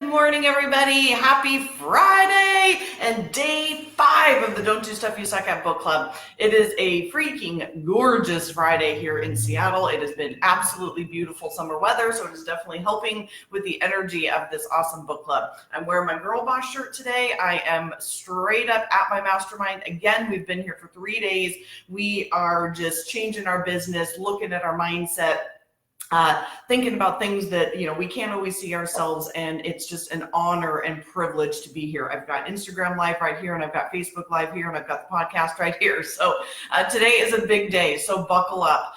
Morning, everybody. Happy Friday and day 5 of the Don't Do Stuff You Suck At book club. It is a freaking gorgeous Friday here in Seattle. It has been absolutely beautiful summer weather, so it is definitely helping with the energy of this awesome book club. I'm wearing my Girl Boss shirt today. I am straight up at my mastermind. Again, we've been here for 3 days. We are just changing our business, looking at our mindset, thinking about things that, we can't always see ourselves, and it's just an honor and privilege to be here. I've got Instagram Live right here, and I've got Facebook Live here, and I've got the podcast right here. So today is a big day, so buckle up.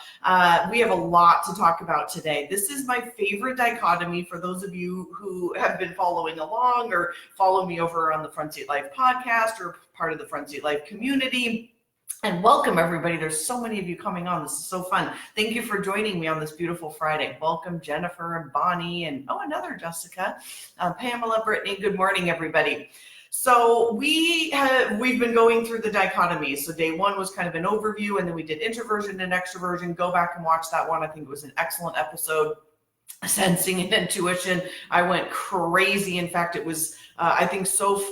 We have a lot to talk about today. This is my favorite dichotomy for those of you who have been following along or follow me over on the Front Seat Life podcast or part of the Front Seat Life community. And welcome, everybody. There's so many of you coming on. This is so fun. Thank you for joining me on this beautiful Friday. Welcome, Jennifer and Bonnie and, another Jessica, Pamela, Brittany. Good morning, everybody. So we've been going through the dichotomies. So day 1 was kind of an overview, and then we did introversion and extroversion. Go back and watch that one. I think it was an excellent episode. Sensing and intuition. I went crazy. In fact, it was, I think, so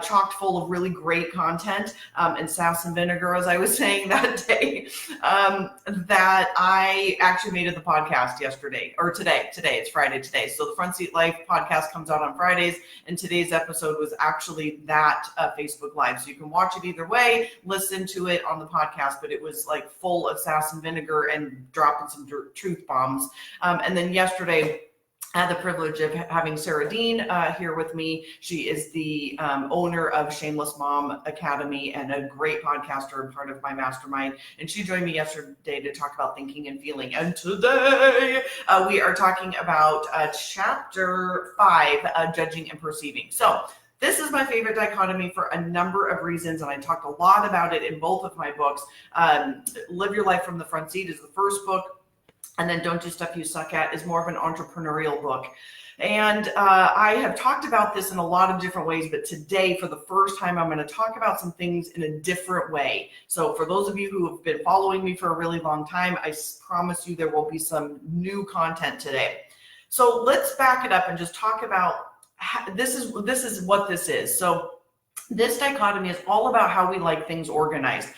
chocked full of really great content and sass and vinegar, as I was saying that day, that I actually made it the podcast yesterday, or today. It's Friday today. So the Front Seat Life podcast comes out on Fridays, and today's episode was actually that Facebook Live. So you can watch it either way, listen to it on the podcast, but it was like full of sass and vinegar and dropping some truth bombs. And then yesterday, I had the privilege of having Sarah Dean here with me. She is the owner of Shameless Mom Academy and a great podcaster and part of my mastermind. And she joined me yesterday to talk about thinking and feeling. And today we are talking about chapter 5, judging and perceiving. So this is my favorite dichotomy for a number of reasons, and I talked a lot about it in both of my books. Live Your Life from the Front Seat is the first book. And then Don't Do Stuff You Suck At is more of an entrepreneurial book. And I have talked about this in a lot of different ways, but today, for the first time, I'm going to talk about some things in a different way. So for those of you who have been following me for a really long time, I promise you there will be some new content today. So let's back it up and just talk about this is what this is. So this dichotomy is all about how we like things organized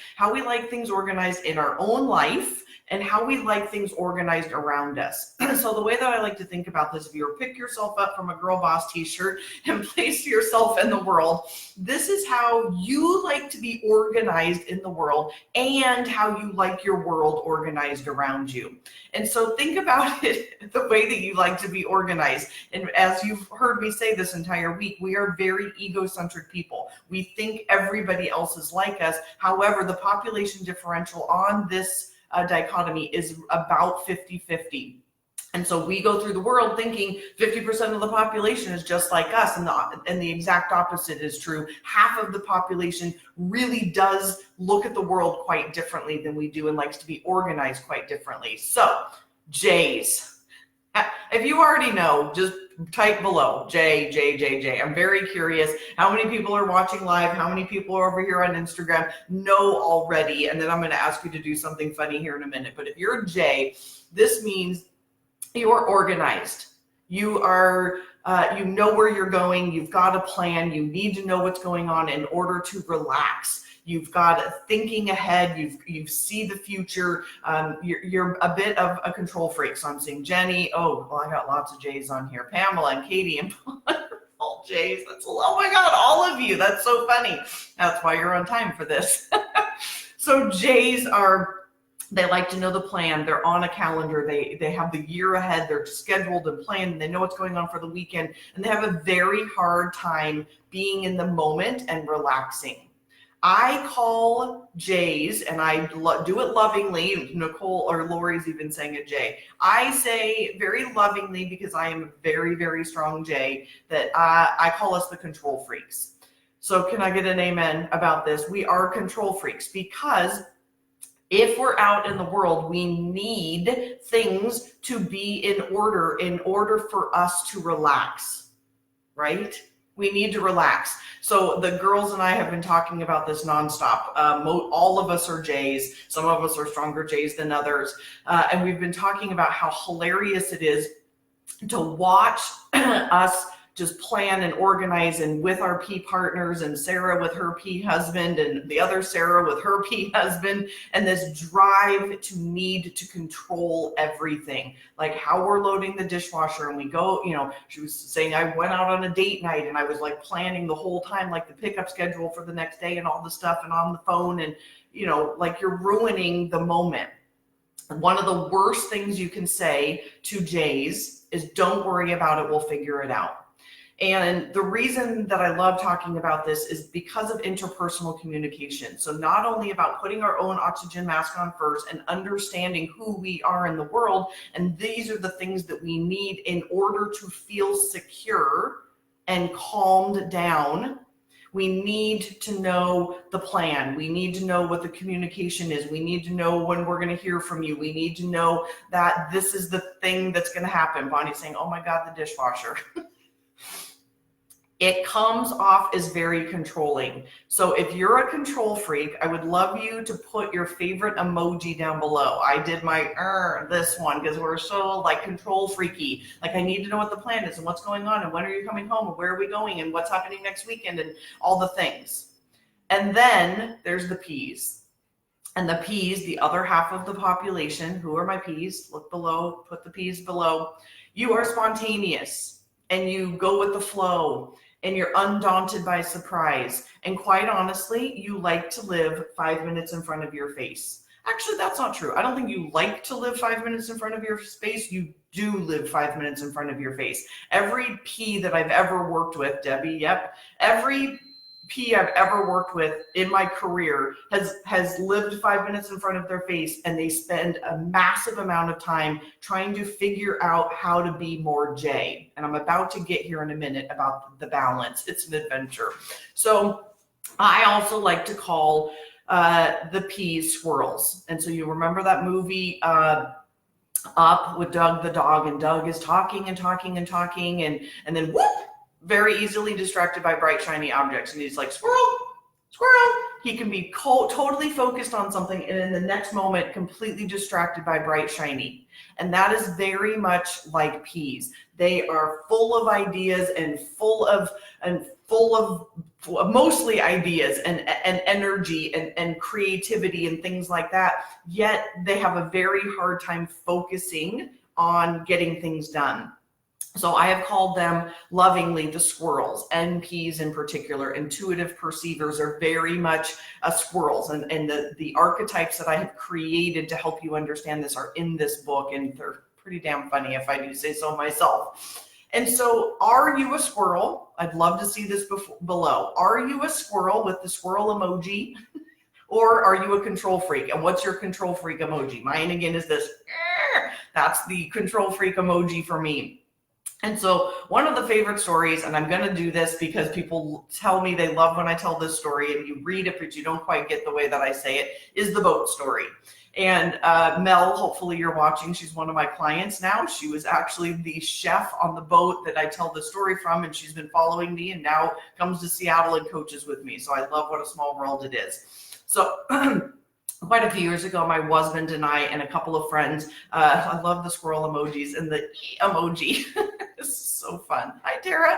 in our own life, and how we like things organized around us. So the way that I like to think about this, if you were to pick yourself up from a Girl Boss t-shirt and place yourself in the world, this is how you like to be organized in the world and how you like your world organized around you. And so think about it the way that you like to be organized. And as you've heard me say this entire week, we are very egocentric people. We think everybody else is like us. However, the population differential on this dichotomy is about 50-50. And so we go through the world thinking 50% of the population is just like us, and the exact opposite is true. Half of the population really does look at the world quite differently than we do and likes to be organized quite differently. So, J's. If you already know, just type below, J. I'm very curious how many people are watching live, how many people are over here on Instagram know already, and then I'm going to ask you to do something funny here in a minute. But if you're a J, this means you're organized. You are, you know where you're going. You've got a plan. You need to know what's going on in order to relax. You've got thinking ahead. You see the future. You're a bit of a control freak. So I'm seeing Jenny. Oh, well, I got lots of J's on here. Pamela and Katie and all J's. Oh my God, all of you. That's so funny. That's why you're on time for this. So J's they like to know the plan. They're on a calendar. They have the year ahead. They're scheduled and planned. They know what's going on for the weekend. And they have a very hard time being in the moment and relaxing. I call J's, and I do it lovingly. Nicole or Lori's even saying a J. I say very lovingly, because I am a very, very strong J, that I call us the control freaks. So can I get an amen about this? We are control freaks, because if we're out in the world, we need things to be in order for us to relax, right? We need to relax. So the girls and I have been talking about this nonstop. All of us are J's. Some of us are stronger J's than others. And we've been talking about how hilarious it is to watch us just plan and organize, and with our P partners, and Sarah with her P husband, and the other Sarah with her P husband, and this drive to need to control everything, like how we're loading the dishwasher. And we go, she was saying I went out on a date night and I was like planning the whole time, like the pickup schedule for the next day and all the stuff, and on the phone, and like you're ruining the moment. And one of the worst things you can say to Jays is, don't worry about it, we'll figure it out. And the reason that I love talking about this is because of interpersonal communication. So not only about putting our own oxygen mask on first and understanding who we are in the world, and these are the things that we need in order to feel secure and calmed down. We need to know the plan. We need to know what the communication is. We need to know when we're going to hear from you. We need to know that this is the thing that's going to happen. Bonnie's saying, oh my God, the dishwasher. It comes off as very controlling. So if you're a control freak, I would love you to put your favorite emoji down below. I did my this one because we're so like control freaky. Like I need to know what the plan is and what's going on and when are you coming home and where are we going and what's happening next weekend and all the things. And then there's the P's. And the P's, the other half of the population, who are my P's? Look below, put the P's below. You are spontaneous and you go with the flow. And you're undaunted by surprise. And quite honestly, you like to live 5 minutes in front of your face. Actually, that's not true. I don't think you like to live 5 minutes in front of your face. You do live 5 minutes in front of your face. Every P that I've ever worked with, Debbie, yep, every P I've ever worked with in my career has lived 5 minutes in front of their face, and they spend a massive amount of time trying to figure out how to be more J. And I'm about to get here in a minute about the balance. It's an adventure. So I also like to call the P's squirrels. And so you remember that movie Up with Doug the dog, and Doug is talking and talking and talking, and then whoop, very easily distracted by bright, shiny objects. And he's like, squirrel, squirrel. He can be totally focused on something and in the next moment, completely distracted by bright, shiny. And that is very much like P's. They are full of ideas and full of mostly ideas and energy and creativity and things like that. Yet they have a very hard time focusing on getting things done. So I have called them lovingly the squirrels. NPs in particular, intuitive perceivers, are very much squirrels. And the archetypes that I have created to help you understand this are in this book, and they're pretty damn funny if I do say so myself. And so are you a squirrel? I'd love to see this below. Are you a squirrel with the squirrel emoji? Or are you a control freak? And what's your control freak emoji? Mine again is this. That's the control freak emoji for me. And so one of the favorite stories, and I'm going to do this because people tell me they love when I tell this story and you read it, but you don't quite get the way that I say it, is the boat story. And Mel, hopefully you're watching. She's one of my clients now. She was actually the chef on the boat that I tell the story from, and she's been following me and now comes to Seattle and coaches with me. So I love what a small world it is. So quite a few years ago, my husband and I and a couple of friends, I love the squirrel emojis and the emoji. It's so fun. Hi, Tara.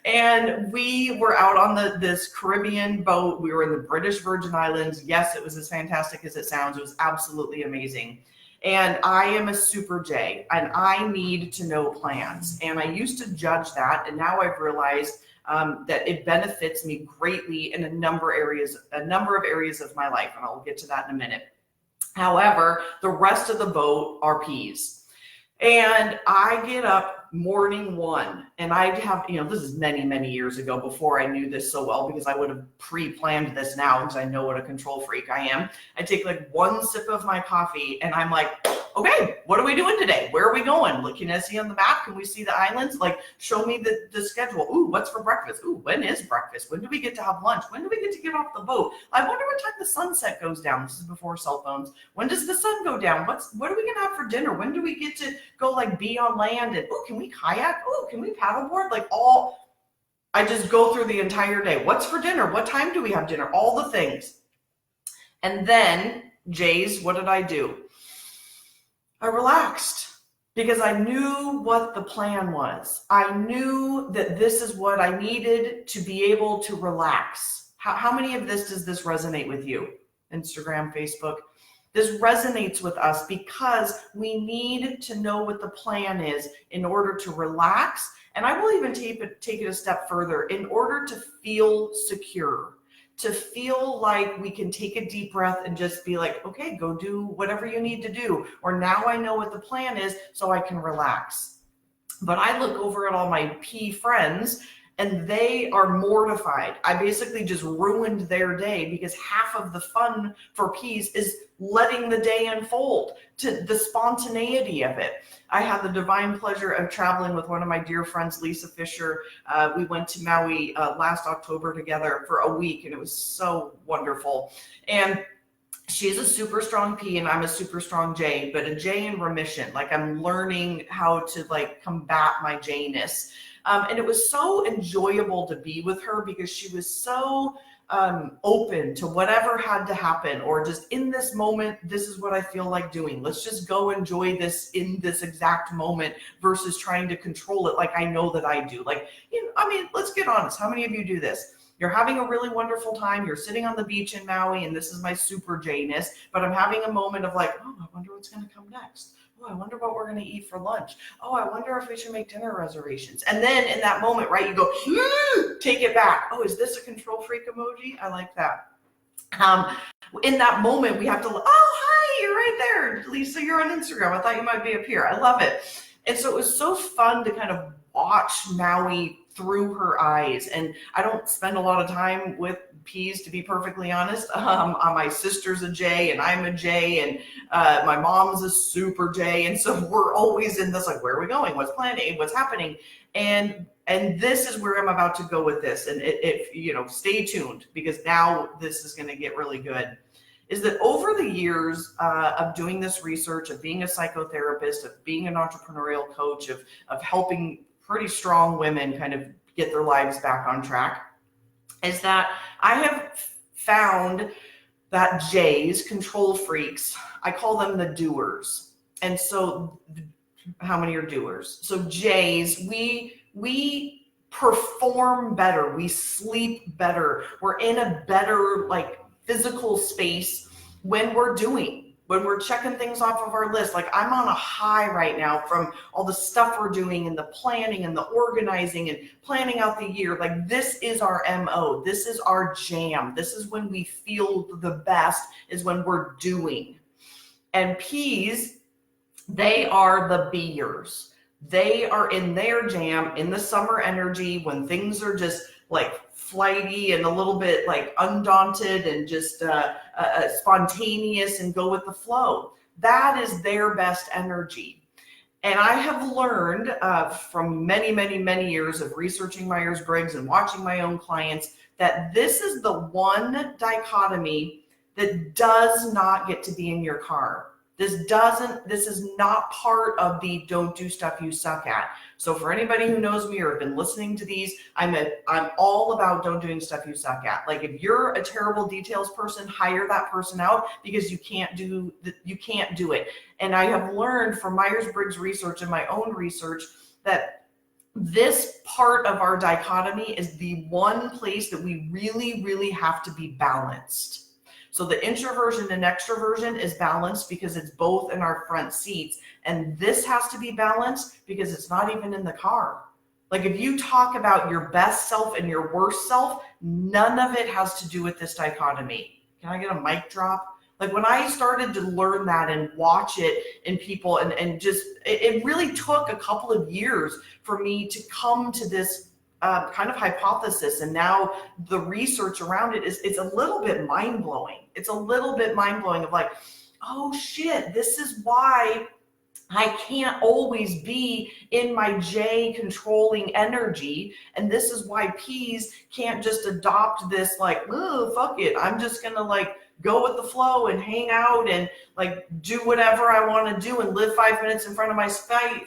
And we were out on this Caribbean boat. We were in the British Virgin Islands. Yes, it was as fantastic as it sounds. It was absolutely amazing. And I am a super J, and I need to know plans. And I used to judge that, and now I've realized that it benefits me greatly in a number of areas of my life, and I'll get to that in a minute. However, the rest of the boat are P's. And I get up morning one, and I have, this is many, many years ago before I knew this so well, because I would have pre-planned this now because I know what a control freak I am. I take like one sip of my coffee and I'm like, okay, what are we doing today? Where are we going? Look, can I see on the map? Can we see the islands? Like, show me the schedule. Ooh, what's for breakfast? Ooh, when is breakfast? When do we get to have lunch? When do we get to get off the boat? I wonder what time the sunset goes down. This is before cell phones. When does the sun go down? What are we gonna have for dinner? When do we get to go like be on land? And ooh, can we kayak? Ooh, can we paddleboard? Like I just go through the entire day. What's for dinner? What time do we have dinner? All the things. And then, Jays, what did I do? I relaxed. because I knew what the plan was. I knew that this is what I needed to be able to relax. How many of this does this resonate with you? Instagram, Facebook. This resonates with us because we need to know what the plan is in order to relax. And I will even take it a step further, in order to feel secure, to feel like we can take a deep breath and just be like, okay, go do whatever you need to do. Or now I know what the plan is, so I can relax. But I look over at all my P friends and they are mortified. I basically just ruined their day because half of the fun for P's is letting the day unfold, to the spontaneity of it. I had the divine pleasure of traveling with one of my dear friends, Lisa Fisher. We went to Maui last October together for a week, and it was so wonderful. And she's a super strong P and I'm a super strong J, but a J in remission. Like, I'm learning how to like combat my J-ness. And it was so enjoyable to be with her because she was so open to whatever had to happen, or just in this moment, this is what I feel like doing. Let's just go enjoy this in this exact moment versus trying to control it like I know that I do. Like, I mean, let's get honest. How many of you do this? You're having a really wonderful time. You're sitting on the beach in Maui, and this is my super J-ness, but I'm having a moment of like, oh, I wonder what's going to come next. Oh, I wonder what we're going to eat for lunch. Oh, I wonder if we should make dinner reservations. And then in that moment, right, you go, take it back. Oh, is this a control freak emoji? I like that. In that moment, we have to, oh, hi, you're right there. Lisa, you're on Instagram. I thought you might be up here. I love it. And so it was so fun to kind of watch Maui through her eyes. And I don't spend a lot of time with P's, to be perfectly honest. My sister's a J and I'm a J, and my mom's a super J. And so we're always in this, like, where are we going? What's planning? What's happening? And this is where I'm about to go with this. And if you know, stay tuned, because now this is going to get really good. Is that over the years of doing this research, of being a psychotherapist, of being an entrepreneurial coach, of helping pretty strong women kind of get their lives back on track, is that I have found that J's, control freaks, I call them the doers. And so how many are doers? So J's, we perform better, we sleep better, we're in a better like physical space when we're doing, when we're checking things off of our list. Like, I'm on a high right now from all the stuff we're doing and the planning and the organizing and planning out the year. Like, this is our MO. This is our jam. This is when we feel the best, is when we're doing. And P's, they are the beers. They are in their jam, in the summer energy, when things are just like flighty and a little bit like undaunted and just spontaneous and go with the flow. That is their best energy. And I have learned from many, many, many years of researching Myers-Briggs and watching my own clients that this is the one dichotomy that does not get to be in your car. This is not part of the don't do stuff you suck at. So for anybody who knows me or have been listening to these, I'm all about don't doing stuff you suck at. Like, if you're a terrible details person, hire that person out, because you can't do it. And I have learned from Myers-Briggs research and my own research that this part of our dichotomy is the one place that we really, really have to be balanced. So the introversion and extroversion is balanced because it's both in our front seats. And this has to be balanced because it's not even in the car. Like, if you talk about your best self and your worst self, none of it has to do with this dichotomy. Can I get a mic drop? Like, when I started to learn that and watch it in people, and just, it really took a couple of years for me to come to this kind of hypothesis. And now the research around it it's a little bit mind-blowing. It's a little bit mind-blowing of like, oh shit, this is why I can't always be in my J controlling energy. And this is why P's can't just adopt this like, oh, fuck it, I'm just gonna like go with the flow and hang out and like do whatever I want to do and live 5 minutes in front of my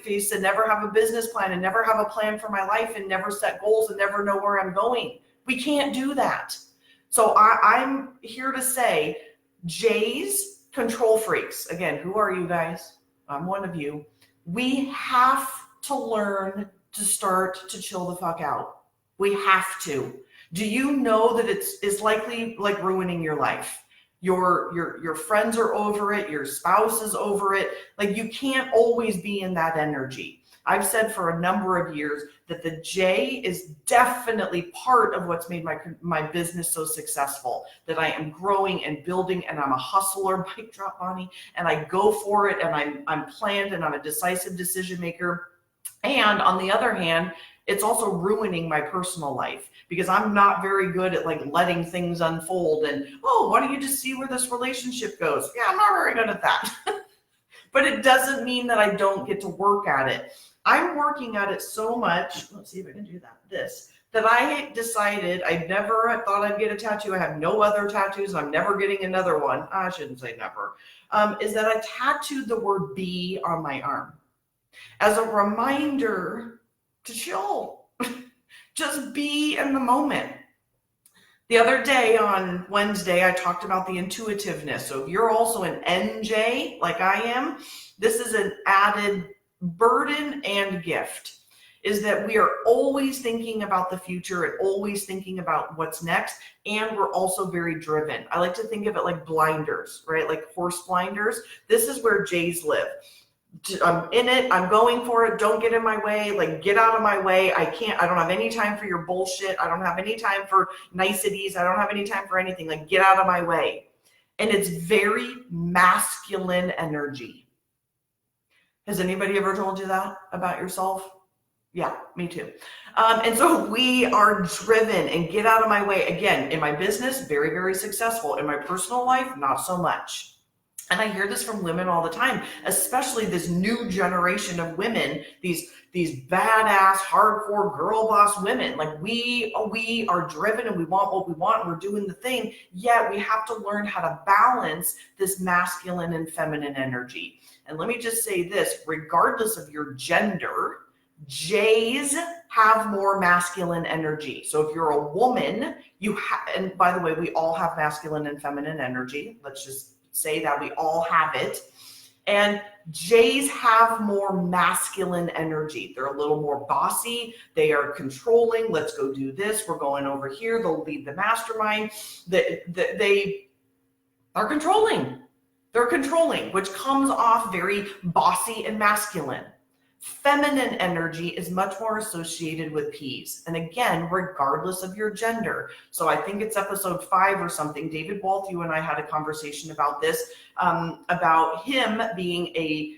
face and never have a business plan and never have a plan for my life and never set goals and never know where I'm going. We can't do that. So I'm here to say, J's, control freaks. Again, who are you guys? I'm one of you. We have to learn to start to chill the fuck out. We have to. Do you know that it's likely like ruining your life? Your friends are over it, your spouse is over it. Like, you can't always be in that energy. I've said for a number of years that the J is definitely part of what's made my business so successful, that I am growing and building, and I'm a hustler, mic drop, Bonnie, and I go for it, and I'm planned, and I'm a decisive decision maker. And on the other hand, it's also ruining my personal life because I'm not very good at like letting things unfold and, oh, why don't you just see where this relationship goes? Yeah, I'm not very good at that. But it doesn't mean that I don't get to work at it. I'm working at it so much. Let's see if I can do that I decided I never thought I'd get a tattoo. I have no other tattoos. I'm never getting another one. I shouldn't say never. Is that I tattooed the word be on my arm as a reminder to chill. Just be in the moment. The other day on Wednesday, I talked about the intuitiveness. So if you're also an NJ like I am, this is an added burden and gift, is that we are always thinking about the future and always thinking about what's next. And we're also very driven. I like to think of it like blinders, right? Like horse blinders. This is where J's live. I'm in it. I'm going for it. Don't get in my way. Like, get out of my way. I don't have any time for your bullshit. I don't have any time for niceties. I don't have any time for anything. Like, get out of my way. And it's very masculine energy. Has anybody ever told you that about yourself? Yeah, me too. And so we are driven and get out of my way. Again, in my business, very, very successful. In my personal life, not so much. And I hear this from women all the time, especially this new generation of women, these badass, hardcore girl boss women. Like, we are driven and we want what we want and we're doing the thing, yet we have to learn how to balance this masculine and feminine energy. And let me just say this, regardless of your gender, J's have more masculine energy. So if you're a woman, and by the way, we all have masculine and feminine energy. Let's just say that we all have it. And J's have more masculine energy. They're a little more bossy. They are controlling. Let's go do this. We're going over here. They'll lead the mastermind. They are controlling. They're controlling, which comes off very bossy and masculine. Feminine energy is much more associated with P's. And again, regardless of your gender. So I think it's episode 5 or something. David Walt, you and I had a conversation about this, about him being a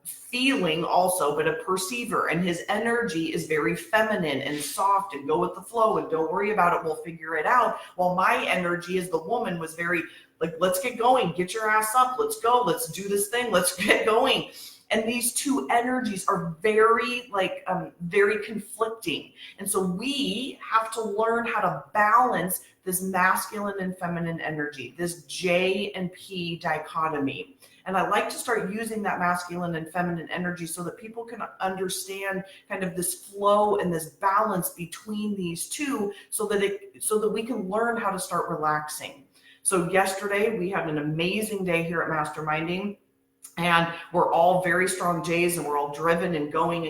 feeling also, but a perceiver. And his energy is very feminine and soft and go with the flow and don't worry about it. We'll figure it out. While my energy as the woman was very like, let's get going, get your ass up, let's go, let's do this thing, let's get going. And these two energies are very very conflicting. And so we have to learn how to balance this masculine and feminine energy, this J and P dichotomy. And I like to start using that masculine and feminine energy so that people can understand kind of this flow and this balance between these two so that we can learn how to start relaxing. So yesterday we had an amazing day here at Masterminding. And we're all very strong J's and we're all driven and going.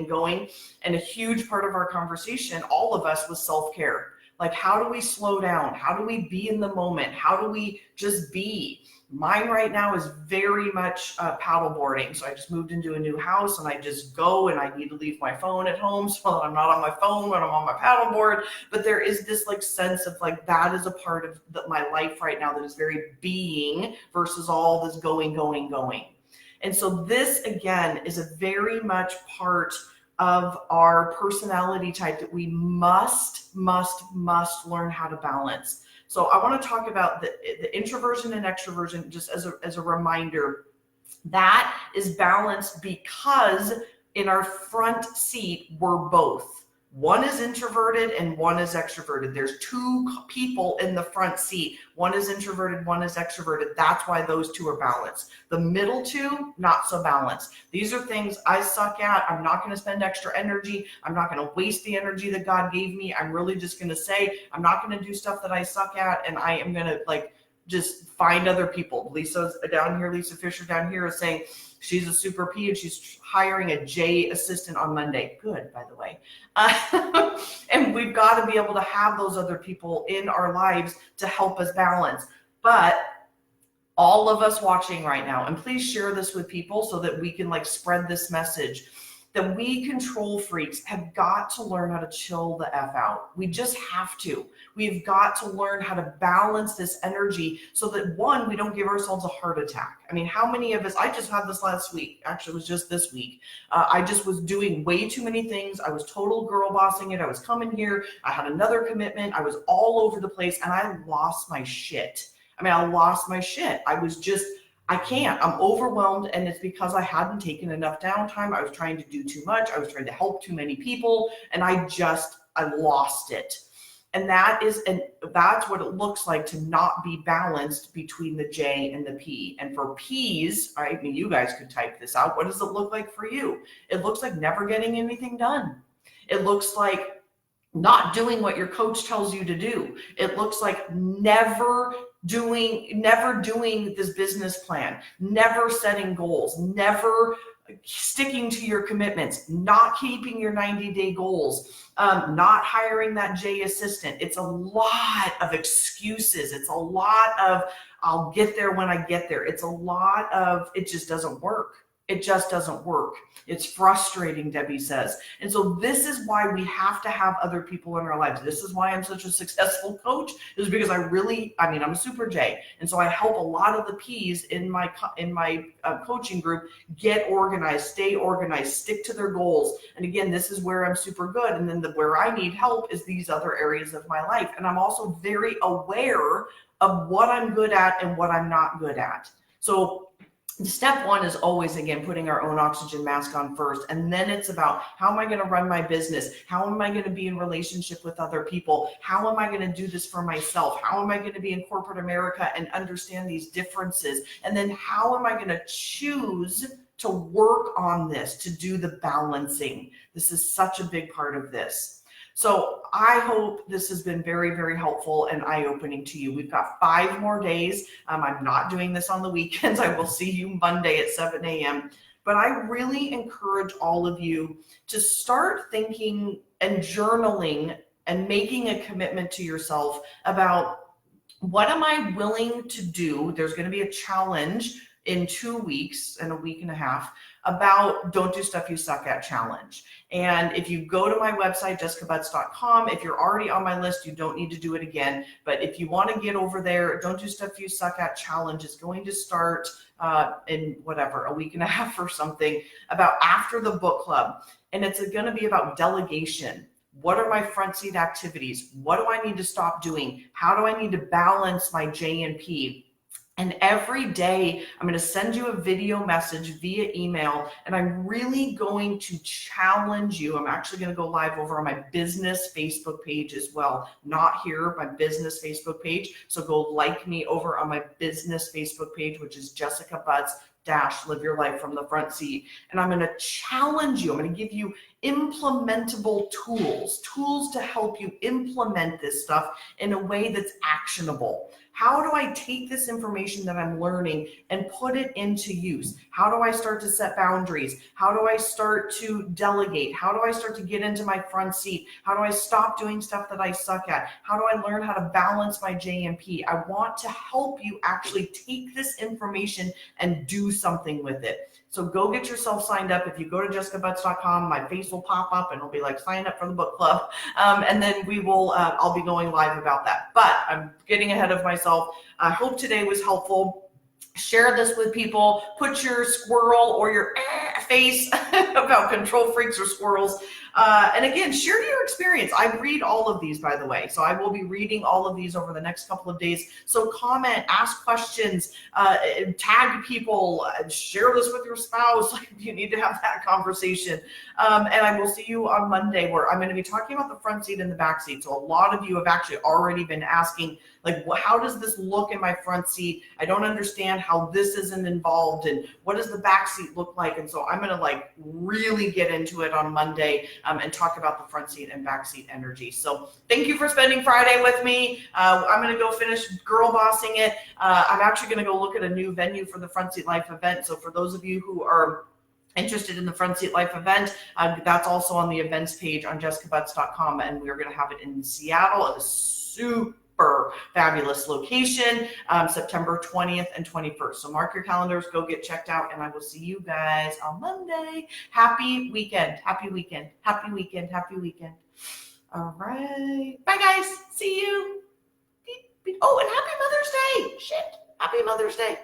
And a huge part of our conversation, all of us, was self-care. Like, how do we slow down? How do we be in the moment? How do we just be? Mine right now is very much paddleboarding. So I just moved into a new house and I just go, and I need to leave my phone at home so I'm not on my phone when I'm on my paddleboard. But there is this like sense of like, that is a part of my life right now that is very being versus all this going. And so this, again, is a very much part of our personality type that we must learn how to balance. So I want to talk about the introversion and extroversion just as a reminder. That is balanced because in our front seat, we're both. One is introverted and one is extroverted. There's two people in the front seat. One is introverted, one is extroverted. That's why those two are balanced. The middle two, not so balanced. These are things I suck at. I'm not going to spend extra energy. I'm not going to waste the energy that God gave me. I'm really just going to say, I'm not going to do stuff that I suck at. And I am going to like just find other people. Lisa Fisher down here is saying she's a super P and she's hiring a J assistant on Monday. Good, by the way. And we've got to be able to have those other people in our lives to help us balance. But all of us watching right now, and please share this with people so that we can spread this message, that we control freaks have got to learn how to chill the F out. We just have to. We've got to learn how to balance this energy so that, one, we don't give ourselves a heart attack. I mean, how many of us, I just had this last week, actually it was just this week. I just was doing way too many things. I was total girl bossing it. I was coming here. I had another commitment. I was all over the place and I lost my shit. I lost my shit. I can't. I'm overwhelmed, and it's because I hadn't taken enough downtime. I was trying to do too much. I was trying to help too many people, and I lost it. And that's what it looks like to not be balanced between the J and the P. And for P's, you guys could type this out. What does it look like for you? It looks like never getting anything done. It looks like not doing what your coach tells you to do. It looks like never doing this business plan, never setting goals, never sticking to your commitments, not keeping your 90-day goals, not hiring that J assistant. It's a lot of excuses. It's a lot of, I'll get there when I get there. It's a lot of, it just doesn't work. It just doesn't work. It's frustrating, Debbie says. And so this is why we have to have other people in our lives. This is why I'm such a successful coach, is because I'm a super J. And so I help a lot of the P's in my coaching group get organized, stay organized, stick to their goals. And again, this is where I'm super good. And then where I need help is these other areas of my life. And I'm also very aware of what I'm good at and what I'm not good at. So step one is always, again, putting our own oxygen mask on first. And then it's about, how am I going to run my business? How am I going to be in relationship with other people? How am I going to do this for myself? How am I going to be in corporate America and understand these differences? And then how am I going to choose to work on this, to do the balancing? This is such a big part of this. So I hope this has been very, very helpful and eye-opening to you. We've got 5 more days. I'm not doing this on the weekends. I will see you Monday at 7 a.m. But I really encourage all of you to start thinking and journaling and making a commitment to yourself about, what am I willing to do? There's going to be a challenge in 2 weeks and a week and a half about Don't Do Stuff You Suck At challenge. And if you go to my website, jessicabutts.com, if you're already on my list, you don't need to do it again. But if you want to get over there, Don't Do Stuff You Suck At challenge is going to start in a week and a half or something, about after the book club. And it's going to be about delegation. What are my front seat activities? What do I need to stop doing? How do I need to balance my J and P? And every day, I'm going to send you a video message via email, and I'm really going to challenge you. I'm actually going to go live over on my business Facebook page as well. Not here, my business Facebook page. So go like me over on my business Facebook page, which is Jessica Butts -- Live Your Life from the Front Seat. And I'm going to challenge you. I'm going to give you implementable tools to help you implement this stuff in a way that's actionable. How do I take this information that I'm learning and put it into use? How do I start to set boundaries? How do I start to delegate? How do I start to get into my front seat? How do I stop doing stuff that I suck at? How do I learn how to balance my J and P? I want to help you actually take this information and do something with it. So go get yourself signed up. If you go to jessicabutts.com, my face will pop up and it'll be like, sign up for the book club. And then we will, I'll be going live about that. But I'm getting ahead of myself. I hope today was helpful. Share this with people. Put your squirrel or your face about control freaks or squirrels. And again, share your experience. I read all of these, by the way. So I will be reading all of these over the next couple of days. So comment, ask questions, tag people, share this with your spouse. You need to have that conversation. And I will see you on Monday, where I'm going to be talking about the front seat and the back seat. So a lot of you have actually already been asking, how does this look in my front seat? I don't understand how this isn't involved, and what does the back seat look like? And so I'm going to really get into it on Monday. and talk about the front seat and back seat energy. So thank you for spending Friday with me. I'm going to go finish girl bossing it. I'm actually going to go look at a new venue for the Front Seat Life event. So for those of you who are interested in the Front Seat Life event, that's also on the events page on jessicabutts.com, and we're going to have it in Seattle at a super fabulous location, September 20th and 21st. So mark your calendars, go get checked out, and I will see you guys on Monday. Happy weekend. Happy weekend. Happy weekend. Happy weekend. All right. Bye, guys. See you. Oh, and happy Mother's Day. Shit. Happy Mother's Day.